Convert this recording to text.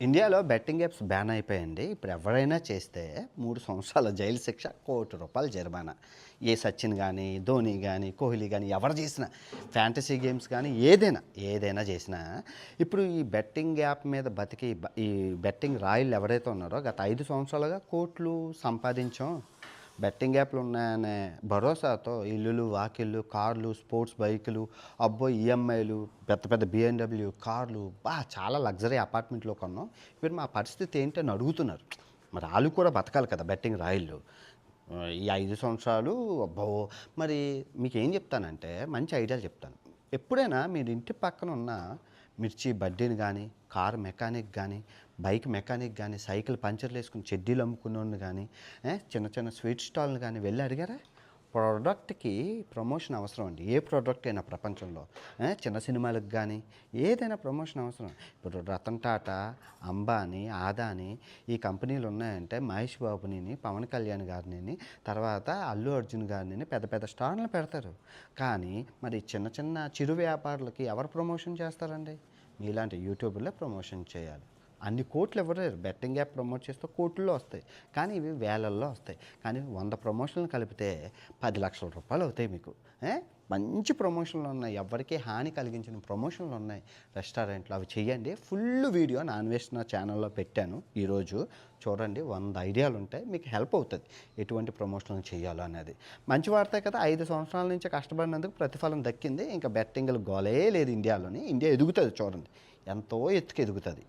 ఇండియాలో betting apps ban అయిపోయాయండి. ఇప్పుడు ఎవరైనా చేస్తే 3 సంవత్సరాల జైలు శిక్ష, ₹1,00,00,000 జరిమానా. ఏ సచిన్ గానీ, ధోని గానీ, కోహ్లీ గానీ ఎవరు చేసినా ఫ్యాంటసీ గేమ్స్ గానీ ఏదైనా చేసినా ఇప్పుడు ఈ బెట్టింగ్ యాప్ మీద బతికి ఈ బెట్టింగ్ రాయుళ్ళు ఎవరైతే ఉన్నారో గత 5 సంవత్సరాలుగా కోట్లు సంపాదించాం. బెట్టింగ్ యాప్లు ఉన్నాయనే భరోసాతో ఇల్లులు, వాకిళ్ళు, కార్లు, స్పోర్ట్స్ బైకులు, అబ్బో ఈఎంఐలు, పెద్ద పెద్ద బిఎండబ్ల్యూ కార్లు, చాలా లగ్జరీ అపార్ట్మెంట్లో కొన్నాం. ఇప్పుడు మా పరిస్థితి ఏంటని అడుగుతున్నారు. మరి ఆళ్ళు కూడా బతకాలి కదా బెట్టింగ్ రాయుళ్ళు. ఈ 5 సంవత్సరాలు అబ్బో! మరి మీకేం చెప్తానంటే మంచి ఐడియాలు చెప్తాను. ఎప్పుడైనా మీరు ఇంటి పక్కన ఉన్న మిర్చి బడ్డీని గానీ, కారు మెకానిక్ గానీ, బైక్ మెకానిక్ గానీ, సైకిల్ పంచర్లు వేసుకుని చెడ్డీలు అమ్ముకున్నోడిని గానీ, చిన్న చిన్న స్వీట్ స్టాల్‌ని గానీ వెళ్ళి అడిగారా? ప్రోడక్ట్‌కి ప్రమోషన్ అవసరం అండి. ఏ ప్రోడక్ట్ అయినా ప్రపంచంలో. చిన్న సినిమాలకు గానీ, ఏదైనా ప్రమోషన్ అవసరం. ఇప్పుడు రతన్ టాటా, అంబానీ, ఆదానీ ఈ కంపెనీలు ఉన్నాయంటే మహేష్ బాబునిని, పవన్ కళ్యాణ్ గారినిని, తర్వాత అల్లు అర్జున్ గారినిని పెద్ద పెద్ద స్టార్‌లు పెడతారు. కానీ మరి చిన్న చిన్న చిరు వ్యాపారులకి ఎవరు ప్రమోషన్ చేస్తారండి? మీలాంటి యూట్యూబర్లే ప్రమోషన్ చేయాలి. అన్ని కోట్లు ఇవ్వలేరు. బెట్టింగ్ యాప్ ప్రమోట్ చేస్తే కోట్లలో వస్తాయి. కానీ ఇవి వేలల్లో వస్తాయి. కానీ 100 ప్రమోషన్లు కలిపితే ₹10,00,000 అవుతాయి మీకు. మంచి ప్రమోషన్లు ఉన్నాయి. ఎవ్వరికీ హాని కలిగించిన ప్రమోషన్లు ఉన్నాయి రెస్టారెంట్‌లో. అవి చెయ్యండి. ఫుల్ వీడియో నాన్ వెజ్ నా ఛానల్‌లో పెట్టాను ఈరోజు. చూడండి 100 ఐడియాలు ఉంటాయి. మీకు హెల్ప్ అవుతుంది. ఎటువంటి ప్రమోషన్లు చేయాలో అనేది. మంచి వార్తే కదా! 5 సంవత్సరాల నుంచి కష్టపడినందుకు ప్రతిఫలం దక్కింది. ఇంకా బెట్టింగ్‌ల గోలే లేదు ఇండియాలోని. ఇండియా ఎదుగుతది చూడండి. ఎంతో ఎత్తుకు ఎదుగుతది.